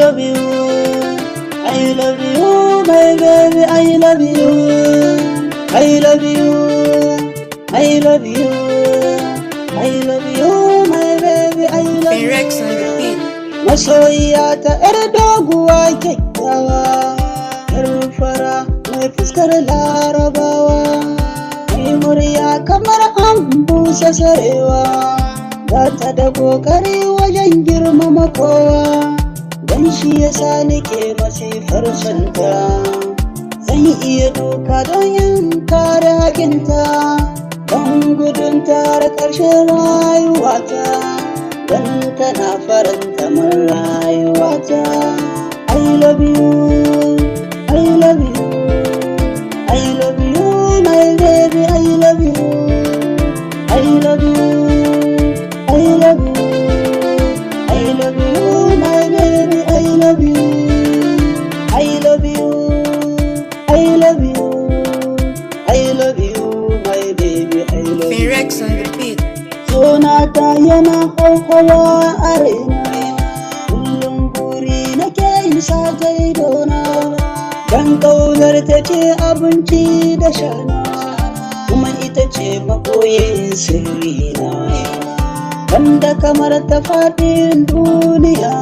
love you, I love you, my baby, I love you, I love you, I love you, I love you, my baby, I love you. Masoyiya ta ‘yar doguwa kyakkyawa, ‘yar fara mai fuskar larabawa, mai murya kamar an busa sarewa, ba ta da ƙoƙari wajen girmama kowa, don shi yasa nake masifar santa. Zan iya doka don yin kare haƙinta, don gudun tare ƙarshen rayuwata, don tana faranta min rayuwata. I love you, I love you, I love you, my baby, I love you, I love you, I love you, I love you, my baby, I love you, I love you, I love you, I love you, my baby, I love you. Rex on the beat. Sonata yana hauhawa a raina, kullum buri nake yin sa ta idona, don ƙaunar ta ce abinci da shana, kuma ita ce makoyin sirrina, wanda kamar ta faɗin duniya,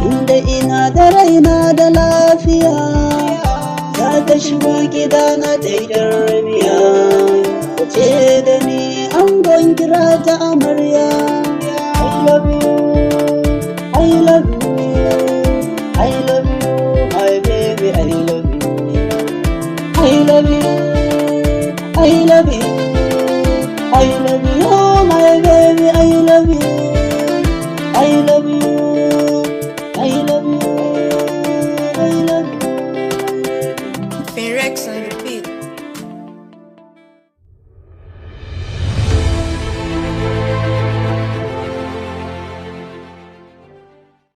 inda ina da raina da lafiya, za ta shigo gidana daidar rabiya, ta ce da ni angon kira ta amarya. I love you, I love you, I love you, my baby, I love you, I love you, I love you, I love you, my baby, I love you.